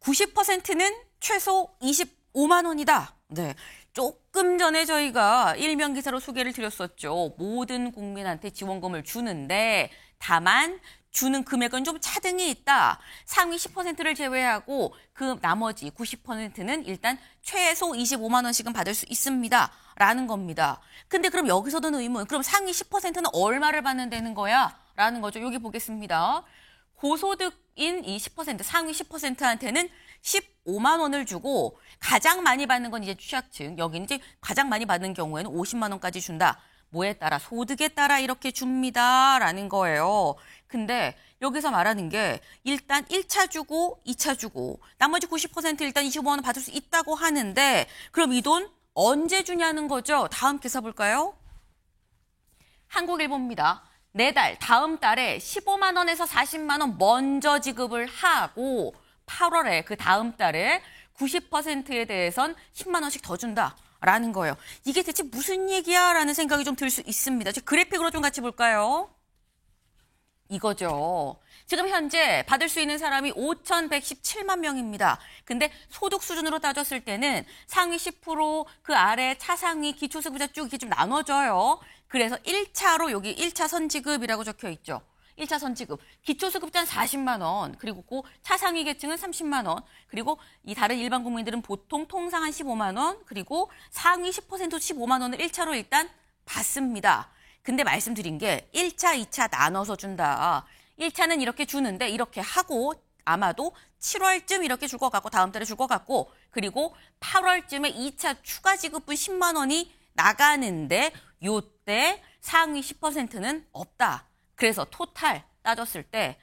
90%는 최소 25만 원이다. 네. 조금 전에 저희가 일면 기사로 소개를 드렸었죠. 모든 국민한테 지원금을 주는데 다만 주는 금액은 좀 차등이 있다. 상위 10%를 제외하고 그 나머지 90%는 일단 최소 25만 원씩은 받을 수 있습니다. 라는 겁니다. 근데 그럼 여기서 드는 의문, 그럼 상위 10%는 얼마를 받는다는 거야? 라는 거죠. 여기 보겠습니다. 고소득인 이 10%, 상위 10%한테는 15만 원을 주고 가장 많이 받는 건 이제 취약층. 여기는 이제 가장 많이 받는 경우에는 50만 원까지 준다. 뭐에 따라? 소득에 따라 이렇게 줍니다. 라는 거예요. 근데 여기서 말하는 게 일단 1차 주고 2차 주고 나머지 90% 일단 25만 원 받을 수 있다고 하는데 그럼 이 돈 언제 주냐는 거죠. 다음 기사 볼까요? 한국일보입니다. 내달 다음 달에 15만 원에서 40만 원 먼저 지급을 하고 8월에 그 다음 달에 90%에 대해선 10만 원씩 더 준다라는 거예요. 이게 대체 무슨 얘기야? 라는 생각이 좀 들 수 있습니다. 그래픽으로 좀 같이 볼까요? 이거죠. 지금 현재 받을 수 있는 사람이 5,117만 명입니다. 근데 소득 수준으로 따졌을 때는 상위 10% 그 아래 차상위 기초수급자 쭉 이렇게 좀 나눠져요. 그래서 1차로 여기 1차 선지급이라고 적혀 있죠. 1차 선지급. 기초수급자는 40만 원, 그리고 그 차상위 계층은 30만 원, 그리고 이 다른 일반 국민들은 보통 통상 한 15만 원, 그리고 상위 10% 15만 원을 1차로 일단 받습니다. 근데 말씀드린 게 1차, 2차 나눠서 준다. 1차는 이렇게 주는데 이렇게 하고 아마도 7월쯤 이렇게 줄 것 같고 다음 달에 줄 것 같고 그리고 8월쯤에 2차 추가 지급분 10만 원이 나가는데 요때 상위 10%는 없다. 그래서 토탈 따졌을 때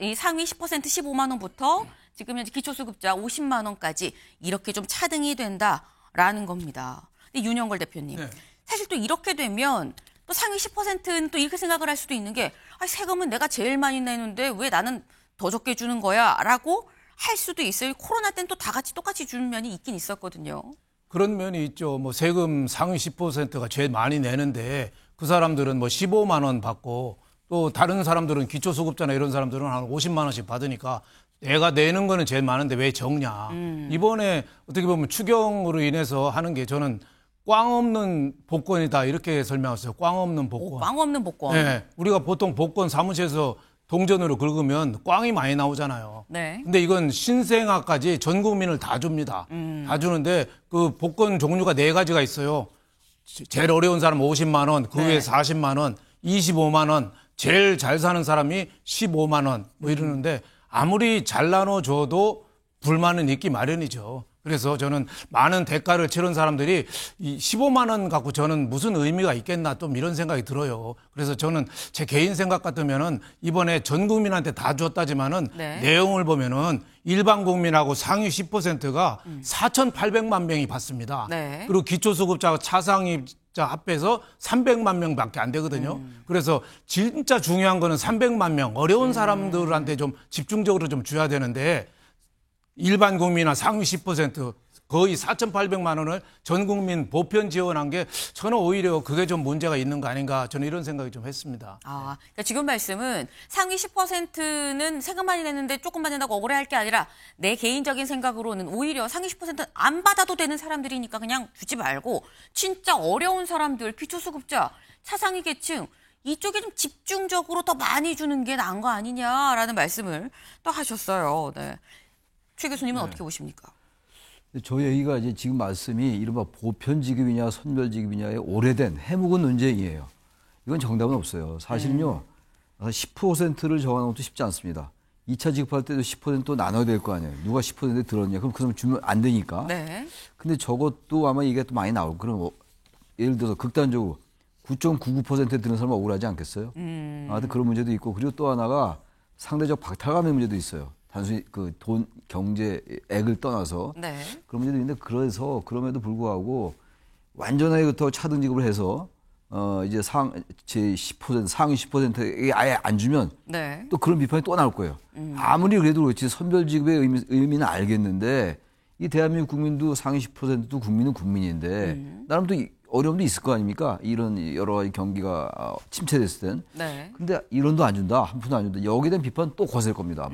이 상위 10% 15만 원부터 지금 현재 기초수급자 50만 원까지 이렇게 좀 차등이 된다라는 겁니다. 근데 윤영걸 대표님, 네. 사실 또 이렇게 되면 또 상위 10%는 또 이렇게 생각을 할 수도 있는 게 세금은 내가 제일 많이 내는데 왜 나는 더 적게 주는 거야? 라고 할 수도 있어요. 코로나 때는 또 다 같이 똑같이 주는 면이 있긴 있었거든요. 그런 면이 있죠. 뭐 세금 상위 10%가 제일 많이 내는데 그 사람들은 뭐 15만 원 받고 또 다른 사람들은 기초수급자나 이런 사람들은 한 50만 원씩 받으니까 내가 내는 거는 제일 많은데 왜 적냐. 이번에 어떻게 보면 추경으로 인해서 하는 게 저는 꽝 없는 복권이다 이렇게 설명했어요. 꽝 없는 복권. 꽝 없는 복권. 네, 우리가 보통 복권 사무실에서 동전으로 긁으면 꽝이 많이 나오잖아요. 네. 근데 이건 신생아까지 전 국민을 다 줍니다. 다 주는데 그 복권 종류가 4가지가 있어요. 제일 어려운 사람 50만 원, 그 위에 40만 원, 25만 원, 제일 잘 사는 사람이 15만 원 뭐 이러는데 아무리 잘 나눠줘도 불만은 있기 마련이죠. 그래서 저는 많은 대가를 치른 사람들이 이 15만 원 갖고 저는 무슨 의미가 있겠나 좀 이런 생각이 들어요. 그래서 저는 제 개인 생각 같으면은 이번에 전 국민한테 다 줬다지만은 네. 내용을 보면은 일반 국민하고 상위 10%가 4,800만 명이 받습니다. 네. 그리고 기초수급자와 차상위자 합해서 300만 명밖에 안 되거든요. 그래서 진짜 중요한 거는 300만 명 어려운 사람들한테 좀 집중적으로 좀 줘야 되는데 일반 국민이나 상위 10% 거의 4,800만 원을 전 국민 보편 지원한 게 저는 오히려 그게 좀 문제가 있는 거 아닌가 저는 이런 생각이 좀 했습니다. 그러니까 지금 말씀은 상위 10%는 세금 많이 내는데 조금 받는다고 억울해할 게 아니라 내 개인적인 생각으로는 오히려 상위 10%는 안 받아도 되는 사람들이니까 그냥 주지 말고 진짜 어려운 사람들, 기초수급자, 차상위 계층 이쪽에 좀 집중적으로 더 많이 주는 게 나은 거 아니냐라는 말씀을 또 하셨어요. 네. 최 교수님은 어떻게 보십니까? 저희 얘기가 이제 지금 말씀이 이른바 보편지급이냐 선별지급이냐의 오래된 해묵은 논쟁이에요. 이건 정답은 없어요. 사실은요, 10%를 정하는 것도 쉽지 않습니다. 2차 지급할 때도 10% 나눠야 될 거 아니에요. 누가 10% 들었냐? 그럼 그 사람 주면 안 되니까. 네. 근데 저것도 아마 이게 또 많이 나오고, 그럼 예를 들어서 극단적으로 9.99% 드는 사람은 억울하지 않겠어요? 하여튼 그런 문제도 있고, 그리고 또 하나가 상대적 박탈감의 문제도 있어요. 단순히 그 돈, 경제액을 떠나서 네. 그런 문제도 있는데 그래서 그럼에도 불구하고 완전하게 그렇다고 차등 지급을 해서 이제 제 10% 상위 10%에 아예 안 주면 네. 또 그런 비판이 또 나올 거예요. 아무리 그래도 그렇지 선별 지급의 의미는 알겠는데 이 대한민국 국민도 상위 10%도 국민은 국민인데 나름 또 어려움도 있을 거 아닙니까? 이런 여러 가지 경기가 침체됐을 땐. 네. 근데 1원도 안 준다, 한 푼도 안 준다. 여기에 대한 비판 또 거셀 겁니다.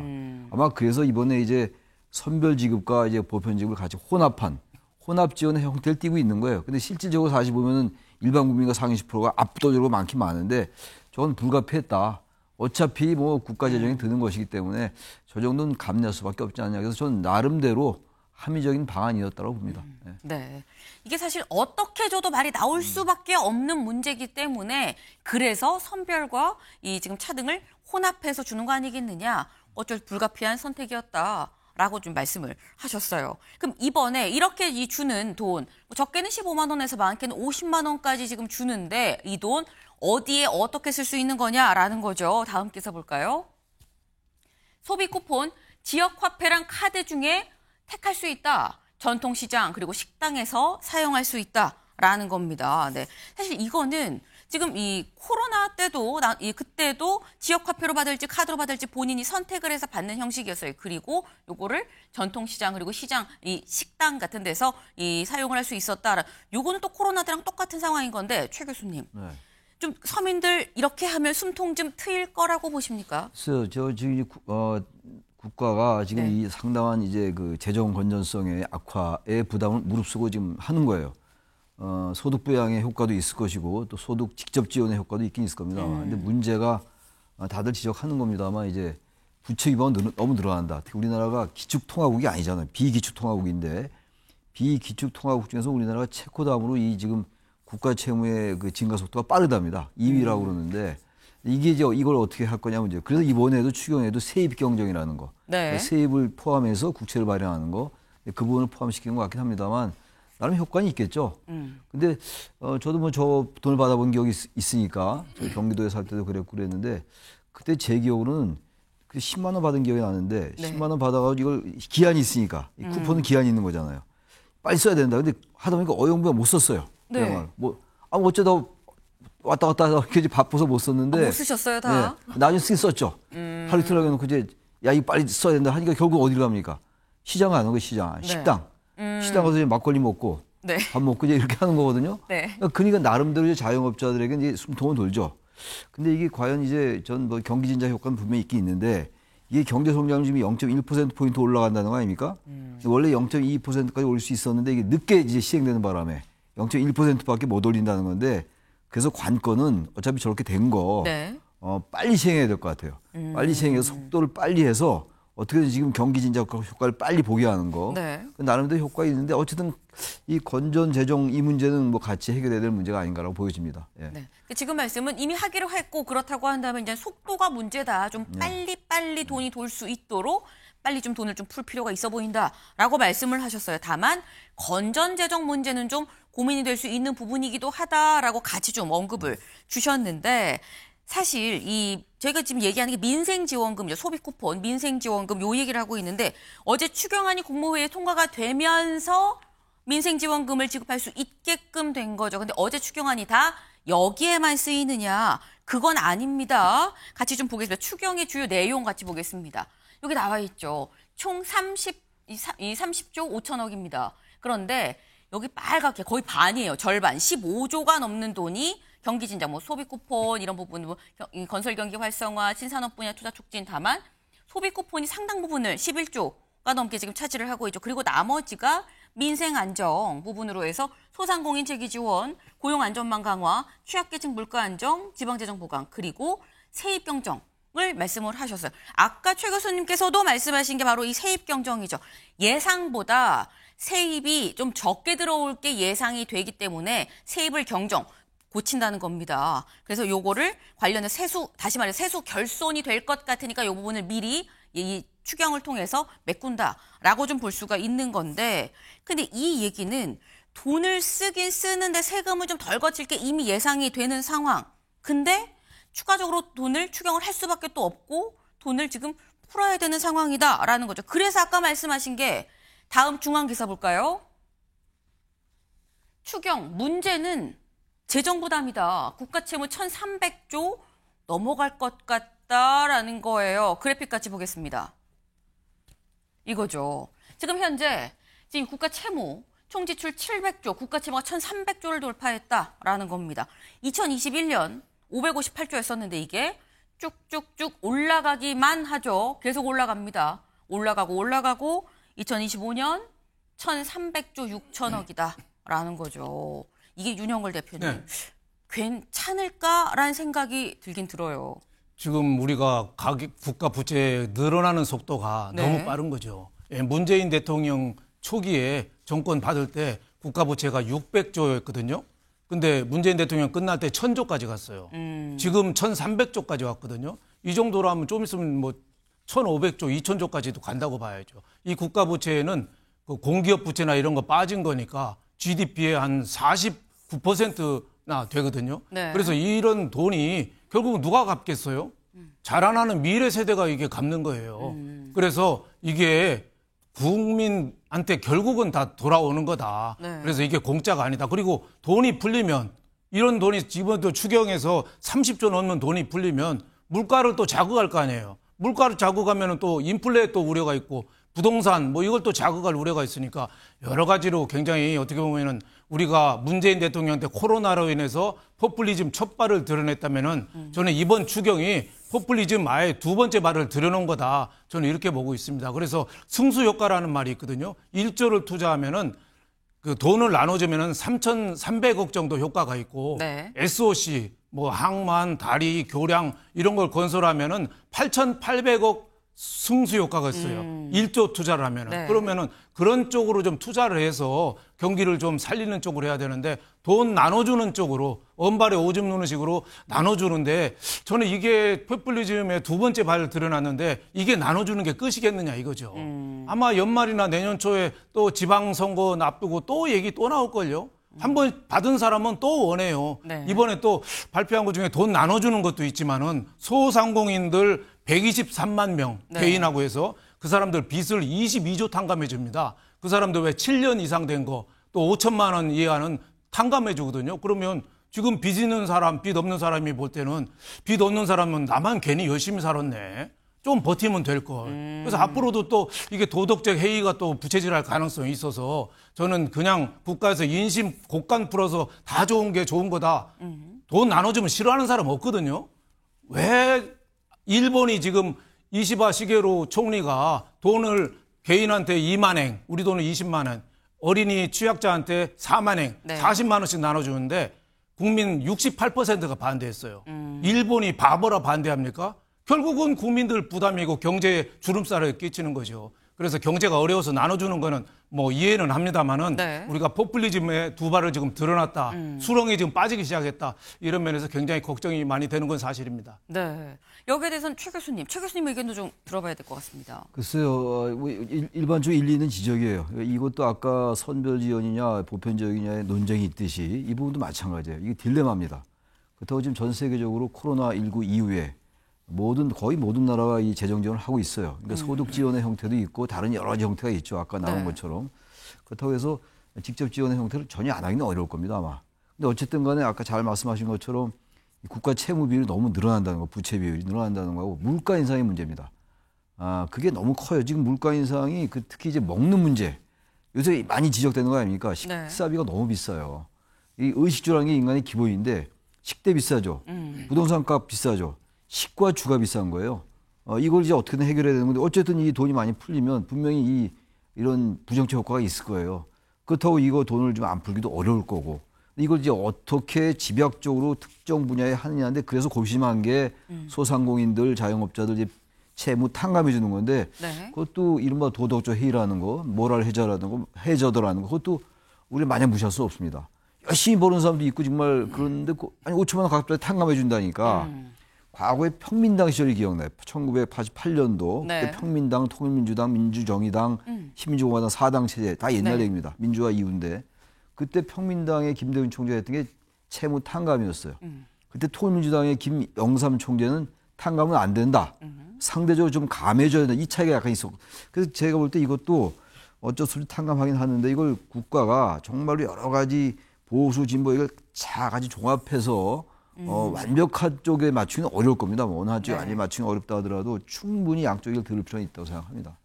아마 그래서 이번에 이제 선별 지급과 이제 보편 지급을 같이 혼합 지원의 형태를 띠고 있는 거예요. 근데 실질적으로 사실 보면은 일반 국민과 상위 10%가 압도적으로 많긴 많은데 저건 불가피했다. 어차피 뭐 국가 재정이 드는 것이기 때문에 저 정도는 감내할 수밖에 없지 않냐. 그래서 저는 나름대로 합리적인 방안이었다고 봅니다. 네. 네. 이게 사실 어떻게 줘도 말이 나올 수밖에 없는 문제이기 때문에 그래서 선별과 이 지금 차등을 혼합해서 주는 거 아니겠느냐. 어쩔 불가피한 선택이었다라고 좀 말씀을 하셨어요. 그럼 이번에 이렇게 이 주는 돈, 적게는 15만 원에서 많게는 50만 원까지 지금 주는데 이 돈 어디에 어떻게 쓸 수 있는 거냐라는 거죠. 다음 기사 볼까요? 소비 쿠폰, 지역 화폐랑 카드 중에 택할 수 있다. 전통시장 그리고 식당에서 사용할 수 있다라는 겁니다. 네, 사실 이거는 지금 이 코로나 때도 그때도 지역 화폐로 받을지 카드로 받을지 본인이 선택을 해서 받는 형식이었어요. 그리고 요거를 전통시장 그리고 시장, 이 식당 같은 데서 이 사용을 할 수 있었다. 요거는 또 코로나 때랑 똑같은 상황인 건데 최 교수님. 네. 좀 서민들 이렇게 하면 숨통 좀 트일 거라고 보십니까? 그래서 저 지금 국가가 지금 이 상당한 이제 그 재정 건전성의 악화의 부담을 무릅쓰고 지금 하는 거예요. 소득 부양의 효과도 있을 것이고 또 소득 직접 지원의 효과도 있긴 있을 겁니다. 근데 문제가 다들 지적하는 겁니다만 이제 부채 기반은 너무 늘어난다. 특히 우리나라가 기축통화국이 아니잖아요. 비기축통화국인데 비기축통화국 중에서 우리나라가 체코 다음으로 이 지금 국가 채무의 그 증가 속도가 빠르답니다. 2위라고 그러는데 이게 이제 이걸 어떻게 할 거냐 문제. 그래서 이번에도 추경에도 세입 경정이라는 거, 네. 세입을 포함해서 국채를 발행하는 거, 그 부분을 포함시키는 것 같긴 합니다만 나름 효과는 있겠죠. 근데 저도 뭐 저 돈을 받아본 기억이 있으니까 저 경기도에 살 때도 그랬는데 그때 제 기억으로는 10만 원 받은 기억이 나는데 10만 원 받아가지고 이걸 기한이 있으니까 이 쿠폰은 기한이 있는 거잖아요. 빨리 써야 된다. 근데 하다 보니까 어영부영 못 썼어요. 네. 어쩌다 왔다 갔다 이렇게 바빠서 못 썼는데. 못 쓰셨어요, 다? 네. 나중에 쓰긴 썼죠. 하루 이틀 해놓고 이제, 야, 이거 빨리 써야 된다 하니까 결국 어디로 갑니까? 시장 가는 거예요, 시장. 네. 식당. 시장 가서 이제 막걸리 먹고. 네. 밥 먹고 이제 이렇게 하는 거거든요. 네. 그러니까 나름대로 이제 자영업자들에게 이제 숨통은 돌죠. 근데 이게 과연 이제 전 뭐 경기 진작 효과는 분명히 있긴 있는데 이게 경제 성장률이 0.1%포인트 올라간다는 거 아닙니까? 원래 0.2%까지 올 수 있었는데 이게 늦게 이제 시행되는 바람에 0.1%밖에 못 올린다는 건데 그래서 관건은 어차피 저렇게 된 거 네. 빨리 시행해야 될 것 같아요. 빨리 시행해서 속도를 빨리 해서 어떻게든 지금 경기 진작 효과를 빨리 보게 하는 거. 네. 나름대로 효과가 있는데 어쨌든 이 건전 재정 이 문제는 뭐 같이 해결해야 될 문제가 아닌가라고 보여집니다. 예. 네. 지금 말씀은 이미 하기로 했고 그렇다고 한다면 이제 속도가 문제다. 좀 빨리 돈이 돌 수 있도록 빨리 좀 돈을 좀 풀 필요가 있어 보인다라고 말씀을 하셨어요. 다만 건전 재정 문제는 좀 고민이 될 수 있는 부분이기도 하다라고 같이 좀 언급을 주셨는데 사실 저희가 지금 얘기하는 게 민생지원금이죠. 소비쿠폰, 민생지원금 요 얘기를 하고 있는데 어제 추경안이 국무회의에 통과가 되면서 민생지원금을 지급할 수 있게끔 된 거죠. 근데 어제 추경안이 다 여기에만 쓰이느냐? 그건 아닙니다. 같이 좀 보겠습니다. 추경의 주요 내용 같이 보겠습니다. 여기 나와 있죠. 총 30조 5천억입니다. 그런데 여기 빨갛게 거의 반이에요. 절반 15조가 넘는 돈이 경기 진작 뭐 소비 쿠폰 이런 부분 뭐 건설 경기 활성화, 신산업 분야 투자 촉진 다만 소비 쿠폰이 상당 부분을 11조가 넘게 지금 차지를 하고 있죠. 그리고 나머지가 민생 안정 부분으로 해서 소상공인 재기 지원, 고용 안전망 강화, 취약계층 물가 안정, 지방 재정 보강 그리고 세입 경정을 말씀을 하셨어요. 아까 최 교수님께서도 말씀하신 게 바로 이 세입 경정이죠. 예상보다 세입이 좀 적게 들어올 게 예상이 되기 때문에 세입을 경정 고친다는 겁니다. 그래서 요거를 관련해 다시 말해 세수 결손이 될 것 같으니까 요 부분을 미리 이 추경을 통해서 메꾼다라고 좀 볼 수가 있는 건데 근데 이 얘기는 돈을 쓰긴 쓰는데 세금을 좀 덜 거칠 게 이미 예상이 되는 상황. 근데 추가적으로 돈을 추경을 할 수밖에 또 없고 돈을 지금 풀어야 되는 상황이다라는 거죠. 그래서 아까 말씀하신 게 다음 중앙 기사 볼까요? 추경 문제는 재정 부담이다. 국가 채무 1,300조 넘어갈 것 같다라는 거예요. 그래픽 같이 보겠습니다. 이거죠. 지금 현재 지금 국가 채무 총 지출 700조, 국가 채무가 1,300조를 돌파했다라는 겁니다. 2021년 558조였었는데 이게 쭉쭉쭉 올라가기만 하죠. 계속 올라갑니다. 올라가고 2025년 1,300조 6천억이다라는 거죠. 이게 윤영걸 대표님 네. 괜찮을까라는 생각이 들긴 들어요. 지금 우리가 국가 부채 늘어나는 속도가 네. 너무 빠른 거죠. 예, 문재인 대통령 초기에 정권 받을 때 국가 부채가 600조였거든요. 근데 문재인 대통령 끝날 때 1,000조까지 갔어요. 지금 1,300조까지 왔거든요. 이 정도라면 좀 있으면 뭐 1,500조, 2,000조까지도 간다고 봐야죠. 이 국가 부채는 그 공기업 부채나 이런 거 빠진 거니까 GDP의 한 49%나 되거든요. 네. 그래서 이런 돈이 결국은 누가 갚겠어요? 자라나는 미래 세대가 이게 갚는 거예요. 그래서 이게 국민한테 결국은 다 돌아오는 거다. 네. 그래서 이게 공짜가 아니다. 그리고 돈이 풀리면 이런 돈이 이번도 추경에서 30조 넘는 돈이 풀리면 물가를 또 자극할 거 아니에요. 물가를 자극하면 또 인플레 또 우려가 있고 부동산 뭐 이걸 또 자극할 우려가 있으니까 여러 가지로 굉장히 어떻게 보면은 우리가 문재인 대통령한테 코로나로 인해서 포퓰리즘 첫 발을 드러냈다면은 저는 이번 추경이 포퓰리즘 아예 두 번째 발을 들여놓은 거다. 저는 이렇게 보고 있습니다. 그래서 승수 효과라는 말이 있거든요. 1조를 투자하면은 그 돈을 나눠주면은 3,300억 정도 효과가 있고 네. SOC 뭐 항만, 다리, 교량 이런 걸 건설하면은 8,800억 승수 효과가 있어요. 1조 투자를 하면은. 네. 그러면은 그런 쪽으로 좀 투자를 해서 경기를 좀 살리는 쪽으로 해야 되는데 돈 나눠주는 쪽으로 언발에 오줌 누는 식으로 나눠주는데 저는 이게 포퓰리즘의 두 번째 발을 드러났는데 이게 나눠주는 게 끝이겠느냐 이거죠. 아마 연말이나 내년 초에 또 지방선거 앞두고 또 얘기 또 나올걸요. 한 번 받은 사람은 또 원해요. 네. 이번에 또 발표한 것 중에 돈 나눠주는 것도 있지만은 소상공인들 123만 명 네. 개인하고 해서 그 사람들 빚을 22조 탕감해 줍니다. 그 사람들 왜 7년 이상 된 거 또 5천만 원 이하는 탕감해 주거든요. 그러면 지금 빚 있는 사람, 빚 없는 사람이 볼 때는 빚 없는 사람은 나만 괜히 열심히 살았네. 좀 버티면 될 걸. 그래서 앞으로도 또 이게 도덕적 해이가 또 부채질할 가능성이 있어서 저는 그냥 국가에서 인심 곡간 풀어서 다 좋은 게 좋은 거다. 돈 나눠주면 싫어하는 사람 없거든요. 왜 일본이 지금 이시바 시게루 총리가 돈을 개인한테 2만 엔, 우리 돈은 20만 원, 어린이 취약자한테 4만 엔, 네. 40만 원씩 나눠주는데 국민 68%가 반대했어요. 일본이 바보라 반대합니까? 결국은 국민들 부담이고 경제에 주름살을 끼치는 거죠. 그래서 경제가 어려워서 나눠주는 거는 뭐 이해는 합니다만은 네. 우리가 포퓰리즘의 두 발을 지금 드러났다. 수렁이 지금 빠지기 시작했다. 이런 면에서 굉장히 걱정이 많이 되는 건 사실입니다. 네. 여기에 대해서는 최 교수님 의견도 좀 들어봐야 될 것 같습니다. 글쎄요, 일반적으로 일리 있는 지적이에요. 이것도 아까 선별지원이냐 보편적이냐의 논쟁이 있듯이 이 부분도 마찬가지예요. 이게 딜레마입니다. 그렇다고 지금 전 세계적으로 코로나19 이후에 거의 모든 나라가 이 재정 지원을 하고 있어요. 그러니까 소득 지원의 형태도 있고 다른 여러 가지 형태가 있죠. 아까 나온 네. 것처럼. 그렇다고 해서 직접 지원의 형태를 전혀 안 하기는 어려울 겁니다, 아마. 근데 어쨌든 간에 아까 잘 말씀하신 것처럼 국가 채무 비율이 너무 늘어난다는 거, 부채 비율이 늘어난다는 거하고 물가 인상의 문제입니다. 그게 너무 커요. 지금 물가 인상이 특히 이제 먹는 문제. 요새 많이 지적되는 거 아닙니까? 식사비가 너무 비싸요. 이 의식주라는 게 인간의 기본인데 식대 비싸죠. 부동산 값 비싸죠. 식과 주가 비싼 거예요. 이걸 이제 어떻게든 해결해야 되는 건데 어쨌든 이 돈이 많이 풀리면 분명히 이런 부정적 효과가 있을 거예요. 그렇다고 이거 돈을 좀 안 풀기도 어려울 거고. 이걸 이제 어떻게 집약적으로 특정 분야에 하느냐인데 그래서 고심한 게 소상공인들, 자영업자들 이제 채무 탕감해 주는 건데 네. 그것도 이른바 도덕적 해이라는 거, 모랄 해저라는 거, 해저더라는 거 그것도 우리 마냥 무시할 수 없습니다. 열심히 버는 사람도 있고 정말 그런데 아니 5천만 원 갑자기 탕감해 준다니까. 과거에 평민당 시절이 기억나요. 1988년도 네. 그때 평민당, 통일민주당, 민주정의당, 시민주공화당 4당 체제 다 옛날 네. 얘기입니다. 민주화 이후인데 그때 평민당의 김대중 총재가 했던 게 채무 탕감이었어요. 그때 통일민주당의 김영삼 총재는 탕감은 안 된다. 상대적으로 좀 감해줘야 된다. 이 차이가 약간 있었고. 그래서 제가 볼 때 이것도 어쩔 수 없이 탕감하긴 하는데 이걸 국가가 정말로 여러 가지 보수, 진보 이걸 다 같이 종합해서 완벽한 쪽에 맞추기는 어려울 겁니다. 어느 한쪽에 네. 완전히 맞추기는 어렵다 하더라도 충분히 양쪽을 들을 필요는 있다고 생각합니다.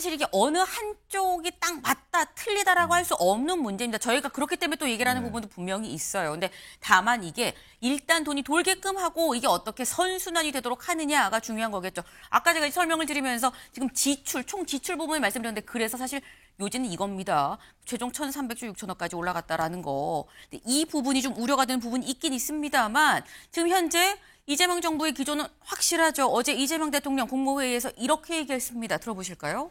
사실 이게 어느 한쪽이 딱 맞다, 틀리다라고 할 수 없는 문제입니다. 저희가 그렇기 때문에 또 얘기를 하는 부분도 분명히 있어요. 근데 다만 이게 일단 돈이 돌게끔 하고 이게 어떻게 선순환이 되도록 하느냐가 중요한 거겠죠. 아까 제가 설명을 드리면서 지금 총 지출 부분을 말씀드렸는데 그래서 사실 요지는 이겁니다. 최종 1,300조 6천억까지 올라갔다라는 거. 근데 이 부분이 좀 우려가 되는 부분이 있긴 있습니다만 지금 현재 이재명 정부의 기조는 확실하죠. 어제 이재명 대통령 국무회의에서 이렇게 얘기했습니다. 들어보실까요?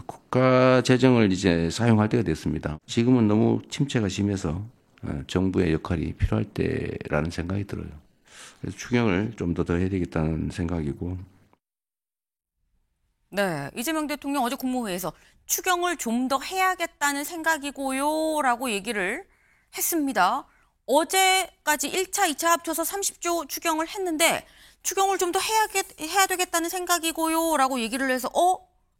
국가 재정을 이제 사용할 때가 됐습니다. 지금은 너무 침체가 심해서 정부의 역할이 필요할 때라는 생각이 들어요. 그래서 추경을 좀 더 해야 되겠다는 생각이고. 네, 이재명 대통령 어제 국무회의에서 추경을 좀 더 해야겠다는 생각이고요 라고 얘기를 했습니다. 어제까지 1차, 2차 합쳐서 30조 추경을 했는데 추경을 좀 더 해야 되겠다는 생각이고요 라고 얘기를 해서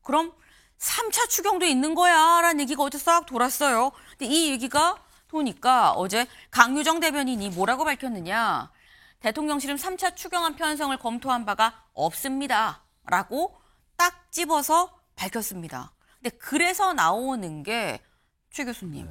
그럼 3차 추경도 있는 거야 라는 얘기가 어제 싹 돌았어요. 근데 이 얘기가 도니까 어제 강유정 대변인이 뭐라고 밝혔느냐. 대통령실은 3차 추경안 편성을 검토한 바가 없습니다 라고 딱 집어서 밝혔습니다. 근데 그래서 나오는 게 최 교수님.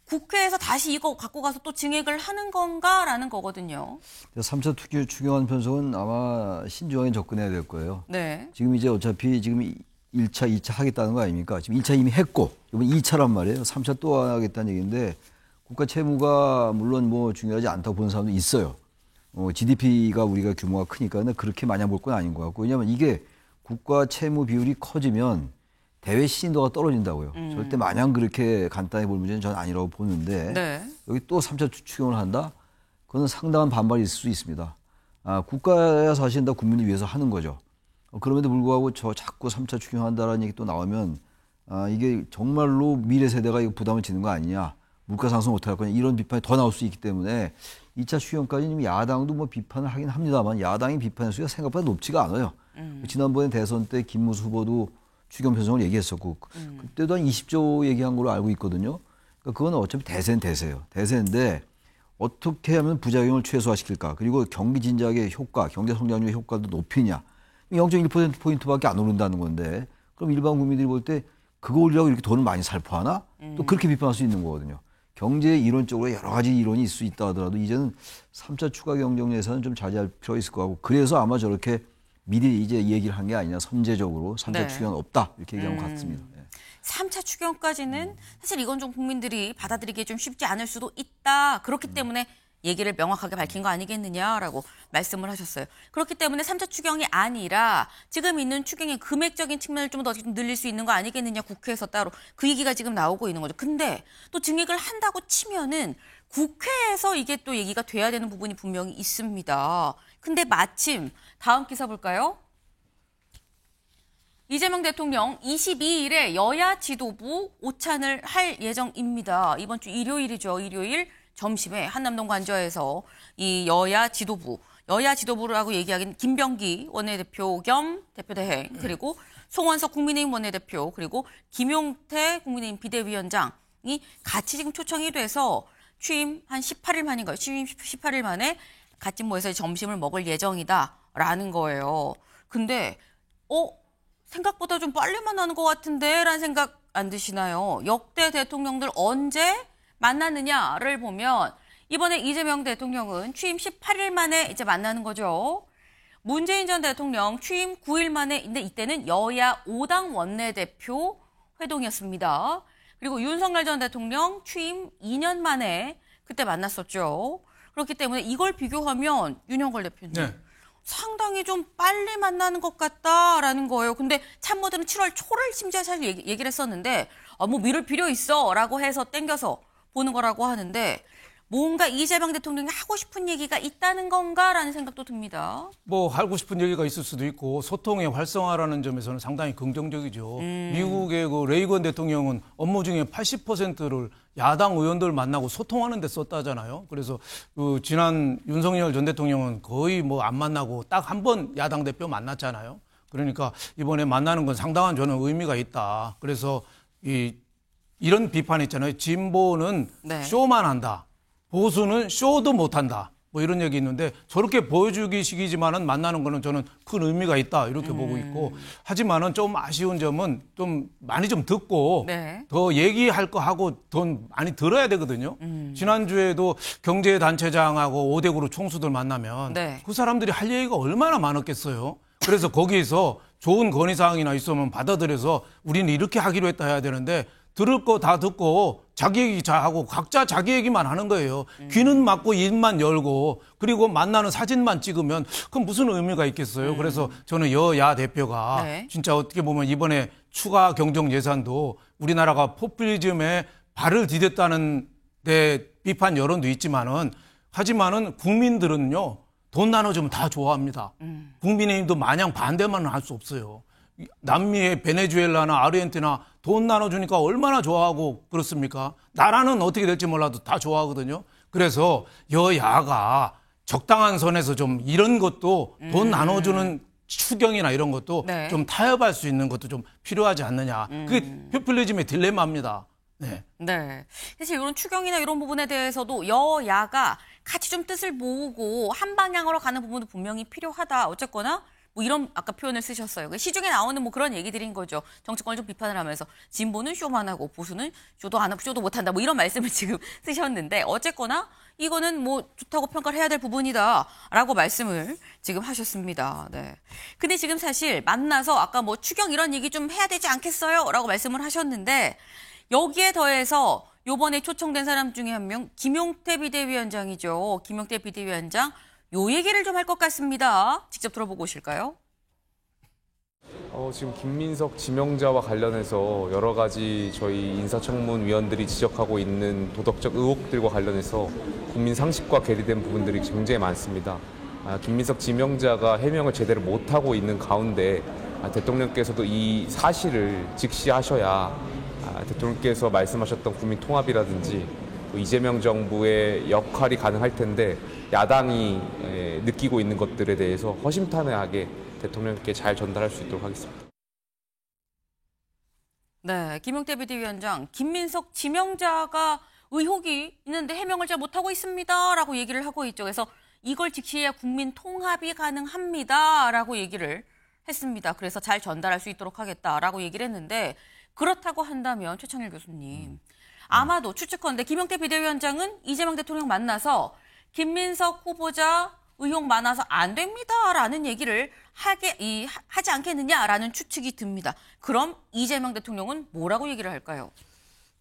국회에서 다시 이거 갖고 가서 또 증액을 하는 건가라는 거거든요. 3차 추경안 편성은 아마 신중하게 접근해야 될 거예요. 네. 지금 이제 어차피 지금 1차, 2차 하겠다는 거 아닙니까? 지금 1차 이미 했고, 이번 2차란 말이에요. 3차 또 하겠다는 얘기인데, 국가 채무가 물론 뭐 중요하지 않다고 보는 사람도 있어요. GDP가 우리가 규모가 크니까 그렇게 마냥 볼 건 아닌 것 같고, 왜냐하면 이게 국가 채무 비율이 커지면 대외 신인도가 떨어진다고요. 절대 마냥 그렇게 간단히 볼 문제는 저는 아니라고 보는데 네. 여기 또 3차 추경을 한다? 그건 상당한 반발이 있을 수 있습니다. 국가야 사실은 다 국민을 위해서 하는 거죠. 그럼에도 불구하고 자꾸 3차 추경한다라는 얘기 또 나오면 이게 정말로 미래 세대가 이거 부담을 지는 거 아니냐. 물가 상승 어떻게 할 거냐. 이런 비판이 더 나올 수 있기 때문에 2차 추경까지는 야당도 뭐 비판을 하긴 합니다만 야당의 비판의 수가 생각보다 높지가 않아요. 지난번에 대선 때 김무수 후보도 추경 편성을 얘기했었고 그때도 한 20조 얘기한 걸로 알고 있거든요. 그러니까 그건 어차피 대세는 대세예요. 대세인데 어떻게 하면 부작용을 최소화시킬까. 그리고 경기 진작의 효과, 경제 성장률의 효과도 높이냐. 0.1%포인트밖에 안 오른다는 건데 그럼 일반 국민들이 볼 때 그거 올리려고 이렇게 돈을 많이 살포하나? 또 그렇게 비판할 수 있는 거거든요. 경제 이론적으로 여러 가지 이론이 있을 수 있다 하더라도 이제는 3차 추가 경정 예산은 좀 자제할 필요가 있을 것 같고 그래서 아마 저렇게 미리 이제 얘기를 한 게 아니냐. 선제적으로 3차 네. 추경은 없다. 이렇게 얘기한 것 같습니다. 네. 3차 추경까지는 사실 이건 좀 국민들이 받아들이기 좀 쉽지 않을 수도 있다. 그렇기 때문에 얘기를 명확하게 밝힌 거 아니겠느냐라고 말씀을 하셨어요. 그렇기 때문에 3차 추경이 아니라 지금 있는 추경의 금액적인 측면을 좀 더 늘릴 수 있는 거 아니겠느냐. 국회에서 따로 그 얘기가 지금 나오고 있는 거죠. 근데 또 증액을 한다고 치면은 국회에서 이게 또 얘기가 돼야 되는 부분이 분명히 있습니다. 근데 마침 다음 기사 볼까요? 이재명 대통령 22일에 여야 지도부 오찬을 할 예정입니다. 이번 주 일요일이죠. 일요일 점심에 한남동 관저에서 이 여야 지도부라고 얘기하기는 김병기 원내대표 겸 대표대행 그리고 송원석 국민의힘 원내대표 그리고 김용태 국민의힘 비대위원장이 같이 지금 초청이 돼서 취임 한 18일 만인가요? 취임 18일 만에 같이 모여서 점심을 먹을 예정이다라는 거예요. 근데 생각보다 좀 빨리 만나는 것 같은데 라는 생각 안 드시나요? 역대 대통령들 언제 만났느냐를 보면 이번에 이재명 대통령은 취임 18일 만에 이제 만나는 거죠. 문재인 전 대통령 취임 9일 만에 근데 이때는 여야 5당 원내대표 회동이었습니다. 그리고 윤석열 전 대통령 취임 2년 만에 그때 만났었죠. 그렇기 때문에 이걸 비교하면 윤영걸 대표님 네. 상당히 좀 빨리 만나는 것 같다라는 거예요. 근데 참모들은 7월 초를 심지어 사실 얘기를 했었는데 뭐 미룰 필요 있어라고 해서 땡겨서 보는 거라고 하는데 뭔가 이재명 대통령이 하고 싶은 얘기가 있다는 건가라는 생각도 듭니다. 뭐 하고 싶은 얘기가 있을 수도 있고 소통의 활성화라는 점에서는 상당히 긍정적이죠. 미국의 그 레이건 대통령은 업무 중에 80%를 야당 의원들 만나고 소통하는 데 썼다잖아요. 그래서 그 지난 윤석열 전 대통령은 거의 뭐 안 만나고 딱 한 번 야당 대표 만났잖아요. 그러니까 이번에 만나는 건 상당한 저는 의미가 있다. 그래서 이런 비판 있잖아요. 진보는 네. 쇼만 한다. 보수는 쇼도 못한다. 뭐 이런 얘기 있는데 저렇게 보여주기식이지만은 만나는 거는 저는 큰 의미가 있다 이렇게 보고 있고 하지만은 좀 아쉬운 점은 좀 많이 좀 듣고 네. 더 얘기할 거 하고 더 많이 들어야 되거든요. 지난주에도 경제단체장하고 5대 그룹 총수들 만나면 네. 그 사람들이 할 얘기가 얼마나 많았겠어요. 그래서 거기에서 좋은 건의사항이나 있으면 받아들여서 우리는 이렇게 하기로 했다 해야 되는데 들을 거 다 듣고 자기 얘기 잘 하고 각자 자기 얘기만 하는 거예요. 귀는 막고 입만 열고 그리고 만나는 사진만 찍으면 그럼 무슨 의미가 있겠어요. 그래서 저는 여야 대표가 네. 진짜 어떻게 보면 이번에 추가 경정 예산도 우리나라가 포퓰리즘에 발을 디뎠다는 데 비판 여론도 있지만은 하지만은 국민들은요 돈 나눠주면 다 좋아합니다. 국민의힘도 마냥 반대만 할 수 없어요. 남미의 베네수엘라나 아르헨티나 돈 나눠주니까 얼마나 좋아하고 그렇습니까? 나라는 어떻게 될지 몰라도 다 좋아하거든요. 그래서 여야가 적당한 선에서 좀 이런 것도 돈 나눠주는 추경이나 이런 것도 네. 좀 타협할 수 있는 것도 좀 필요하지 않느냐. 그게 포퓰리즘의 딜레마입니다. 네. 네. 사실 이런 추경이나 이런 부분에 대해서도 여야가 같이 좀 뜻을 모으고 한 방향으로 가는 부분도 분명히 필요하다. 어쨌거나 뭐 이런 아까 표현을 쓰셨어요. 시중에 나오는 뭐 그런 얘기들인 거죠. 정치권을 좀 비판을 하면서 진보는 쇼만 하고 보수는 쇼도 안 하고 쇼도 못 한다. 뭐 이런 말씀을 지금 쓰셨는데 어쨌거나 이거는 뭐 좋다고 평가를 해야 될 부분이다라고 말씀을 지금 하셨습니다. 네. 근데 지금 사실 만나서 아까 뭐 추경 이런 얘기 좀 해야 되지 않겠어요?라고 말씀을 하셨는데 여기에 더해서 요번에 초청된 사람 중에 한 명 김용태 비대위원장이죠. 김용태 비대위원장 요 얘기를 좀 할 것 같습니다. 직접 들어보고 오실까요? 지금 김민석 지명자와 관련해서 여러 가지 저희 인사청문 위원들이 지적하고 있는 도덕적 의혹들과 관련해서 국민 상식과 괴리된 부분들이 굉장히 많습니다. 김민석 지명자가 해명을 제대로 못하고 있는 가운데 대통령께서도 이 사실을 직시하셔야 대통령께서 말씀하셨던 국민 통합이라든지 이재명 정부의 역할이 가능할 텐데 야당이 느끼고 있는 것들에 대해서 허심탄회하게 대통령께 잘 전달할 수 있도록 하겠습니다. 네, 김용태 비대위원장, 김민석 지명자가 의혹이 있는데 해명을 잘 못하고 있습니다라고 얘기를 하고 있죠. 그래서 이걸 직시해야 국민 통합이 가능합니다라고 얘기를 했습니다. 그래서 잘 전달할 수 있도록 하겠다라고 얘기를 했는데 그렇다고 한다면 최창일 교수님 아마도 추측컨대 김용태 비대위원장은 이재명 대통령 만나서 김민석 후보자 의혹 많아서 안 됩니다라는 얘기를 하지 않겠느냐라는 추측이 듭니다. 그럼 이재명 대통령은 뭐라고 얘기를 할까요?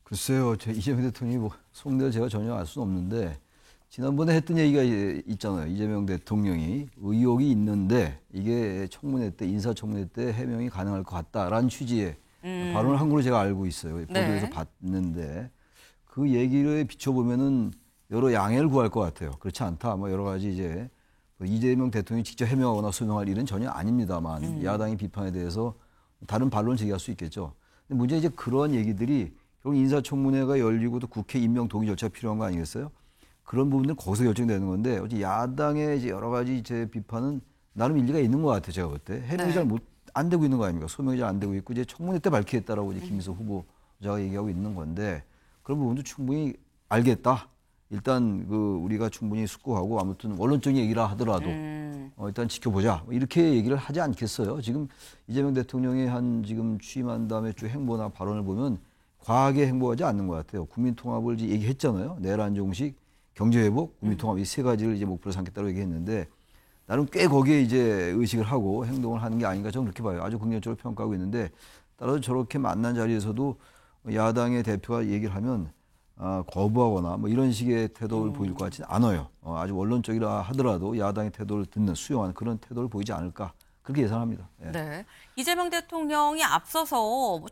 글쎄요. 이재명 대통령이 뭐 속내를 제가 전혀 알 수는 없는데 지난번에 했던 얘기가 있잖아요. 이재명 대통령이 의혹이 있는데 이게 청문회 때 인사청문회 때 해명이 가능할 것 같다라는 취지의 발언을 한 걸로 제가 알고 있어요. 보도에서 네. 봤는데 그 얘기를 비춰보면은 여러 양해를 구할 것 같아요. 그렇지 않다. 뭐 여러 가지 이제 이재명 대통령이 직접 해명하거나 소명할 일은 전혀 아닙니다만 야당의 비판에 대해서 다른 반론을 제기할 수 있겠죠. 근데 문제는 이제 그런 얘기들이 결국 인사청문회가 열리고 또 국회 임명 동의 절차가 필요한 거 아니겠어요? 그런 부분들은 거기서 결정되는 건데 어제 야당의 이제 여러 가지 제 비판은 나름 일리가 있는 것 같아요. 제가 볼 때 해명이 네. 잘 안 되고 있는 거 아닙니까? 소명이 잘 안 되고 있고 이제 청문회 때 밝히겠다라고 이제 김민석 후보자가 얘기하고 있는 건데 그런 부분도 충분히 알겠다. 일단 우리가 충분히 숙고하고 아무튼 원론적인 얘기라 하더라도 일단 지켜보자. 이렇게 얘기를 하지 않겠어요. 지금 이재명 대통령이 지금 취임한 다음에 쭉 행보나 발언을 보면 과하게 행보하지 않는 것 같아요. 국민 통합을 이제 얘기했잖아요. 내란 종식, 경제 회복, 국민 통합 이 세 가지를 이제 목표로 삼겠다고 얘기했는데 나름 꽤 거기에 이제 의식을 하고 행동을 하는 게 아닌가 저는 그렇게 봐요. 아주 긍정적으로 평가하고 있는데 따라서 저렇게 만난 자리에서도 야당의 대표가 얘기를 하면 거부하거나 뭐 이런 식의 태도를 보일 것 같지는 않아요. 아주 원론적이라 하더라도 야당의 태도를 수용하는 그런 태도를 보이지 않을까 그렇게 예상합니다. 예. 네. 이재명 대통령이 앞서서 뭐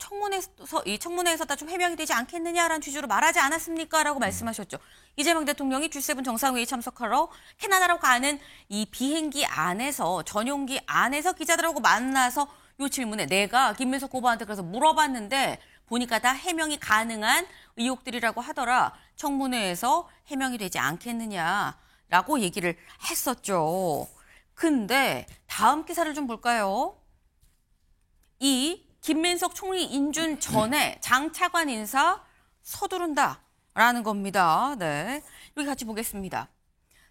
이 청문회에서 다 좀 해명이 되지 않겠느냐라는 취지로 말하지 않았습니까?라고 말씀하셨죠. 이재명 대통령이 G7 정상회의 참석하러 캐나다로 가는 이 비행기 안에서 전용기 안에서 기자들하고 만나서 이 질문에 내가 김민석 후보한테 그래서 물어봤는데 보니까 다 해명이 가능한 의혹들이라고 하더라. 청문회에서 해명이 되지 않겠느냐라고 얘기를 했었죠. 근데 다음 기사를 좀 볼까요? 이 김민석 총리 인준 전에 장 차관 인사 서두른다라는 겁니다. 네, 여기 같이 보겠습니다.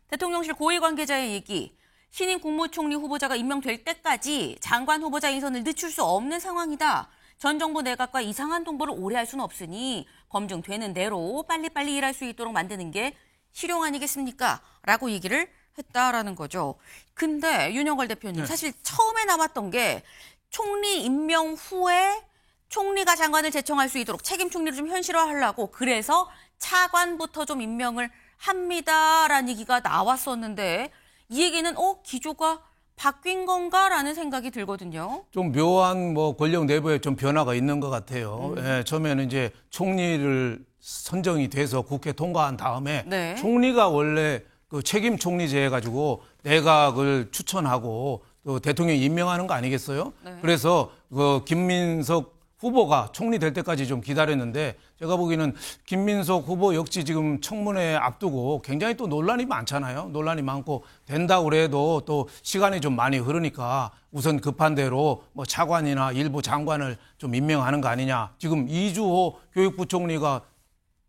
대통령실 고위 관계자의 얘기. 신임 국무총리 후보자가 임명될 때까지 장관 후보자 인선을 늦출 수 없는 상황이다. 전 정부 내각과 이상한 동거를 오래 할 수는 없으니 검증되는 대로 빨리빨리 일할 수 있도록 만드는 게 실용 아니겠습니까? 라고 얘기를 했다라는 거죠. 근데 윤영걸 대표님, 사실 처음에 남았던 게 총리 임명 후에 총리가 장관을 제청할 수 있도록 책임 총리를 좀 현실화하려고 그래서 차관부터 좀 임명을 합니다라는 얘기가 나왔었는데 이 얘기는 기조가 바뀐 건가라는 생각이 들거든요. 좀 묘한 권력 내부에 좀 변화가 있는 것 같아요. 예, 처음에는 이제 총리를 선정이 돼서 국회 통과한 다음에 네. 총리가 원래 그 책임 총리제 해가지고 내각을 추천하고 또 대통령이 임명하는 거 아니겠어요? 네. 그래서 그 김민석 후보가 총리 될 때까지 좀 기다렸는데 제가 보기에는 김민석 후보 역시 지금 청문회 앞두고 굉장히 또 논란이 많잖아요. 논란이 많고 된다고 그래도 또 시간이 좀 많이 흐르니까 우선 급한 대로 뭐 차관이나 일부 장관을 좀 임명하는 거 아니냐. 지금 이주호 교육부총리가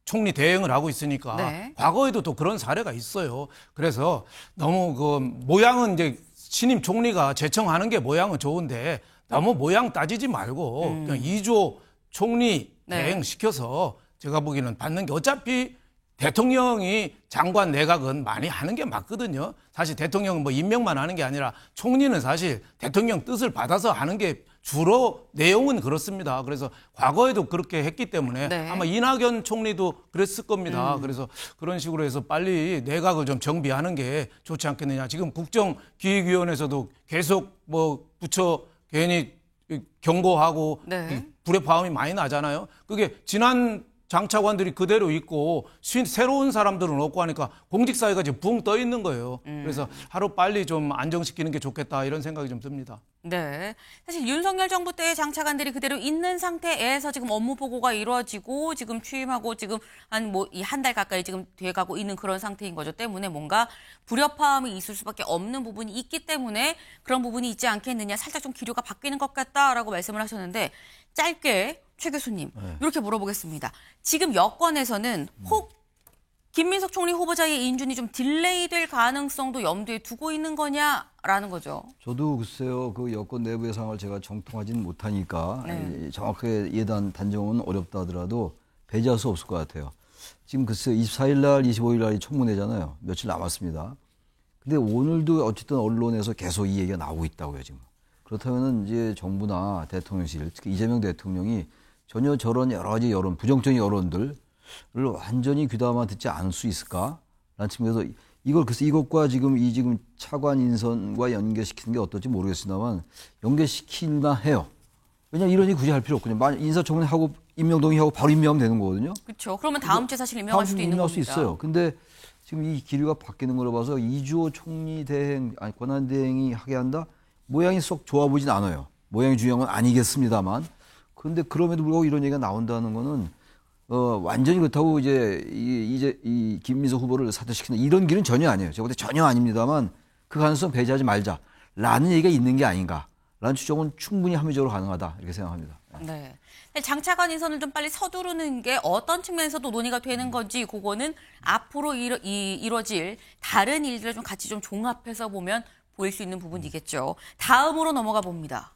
총리 대행을 하고 있으니까 네. 과거에도 또 그런 사례가 있어요. 그래서 너무 그 모양은 이제 신임 총리가 제청하는 게 모양은 좋은데 너무 모양 따지지 말고 그냥 이주호 총리 네. 대행 시켜서 제가 보기에는 받는 게 어차피 대통령이 장관 내각은 많이 하는 게 맞거든요. 사실 대통령은 뭐 임명만 하는 게 아니라 총리는 사실 대통령 뜻을 받아서 하는 게 주로 내용은 그렇습니다. 그래서 과거에도 그렇게 했기 때문에 네. 아마 이낙연 총리도 그랬을 겁니다. 그래서 그런 식으로 해서 빨리 내각을 좀 정비하는 게 좋지 않겠느냐. 지금 국정기획위원회에서도 계속 뭐 부처 괜히 경고하고 네. 불협화음이 많이 나잖아요. 그게 지난 장차관들이 그대로 있고 새로운 사람들은 없고 하니까 공직사회가 지금 붕 떠 있는 거예요. 그래서 하루 빨리 좀 안정시키는 게 좋겠다 이런 생각이 좀 듭니다. 네. 사실 윤석열 정부 때의 장차관들이 그대로 있는 상태에서 지금 업무 보고가 이루어지고 지금 취임하고 지금 한 한 달 가까이 지금 돼가고 있는 그런 상태인 거죠. 때문에 뭔가 불협화음이 있을 수밖에 없는 부분이 있기 때문에 그런 부분이 있지 않겠느냐. 살짝 좀 기류가 바뀌는 것 같다라고 말씀을 하셨는데 짧게 최 교수님 이렇게 물어보겠습니다. 지금 여권에서는 혹 김민석 총리 후보자의 인준이 좀 딜레이될 가능성도 염두에 두고 있는 거냐라는 거죠. 저도 글쎄요, 그 여권 내부의 상황을 제가 정통하지는 못하니까 정확하게 예단 단정은 어렵다 하더라도 배제할 수 없을 것 같아요. 지금 글쎄요, 24일 날, 25일 날이 청문회잖아요. 며칠 남았습니다. 근데 오늘도 어쨌든 언론에서 계속 이 얘기가 나오고 있다고요, 지금. 그렇다면 이제 정부나 대통령실, 특히 이재명 대통령이 전혀 저런 여러 가지 여론, 부정적인 여론들을 완전히 귀담아 듣지 않을 수 있을까? 라는 측면에서 글쎄 이것과 지금 차관 인선과 연계시키는 게 어떨지 모르겠습니다만 연계시킬만 해요. 왜냐면 이런 얘기 굳이 할 필요 없거든요. 만약 인사청문회 하고 임명 동의하고 바로 임명하면 되는 거거든요. 그렇죠. 그러면 다음 주에 사실 임명할 수도 있는 임명할 겁니다. 수 있어요. 근데 지금 이 기류가 바뀌는 걸로 봐서 이주호 총리 대행, 권한 대행이 하게 한다? 모양이 썩 좋아 보진 않아요. 모양이 중요한 건 아니겠습니다만. 그런데 그럼에도 불구하고 이런 얘기가 나온다는 거는 완전히 그렇다고 이 김민석 후보를 사퇴시키는 이런 길은 전혀 아니에요. 제가 볼 때 전혀 아닙니다만 그 가능성 배제하지 말자라는 얘기가 있는 게 아닌가라는 추정은 충분히 합리적으로 가능하다 이렇게 생각합니다. 네. 장차관 인선을 좀 빨리 서두르는 게 어떤 측면에서도 논의가 되는 건지 그거는 앞으로 이루어질 다른 일들을 좀 같이 좀 종합해서 보면 보일 수 있는 부분이겠죠. 다음으로 넘어가 봅니다.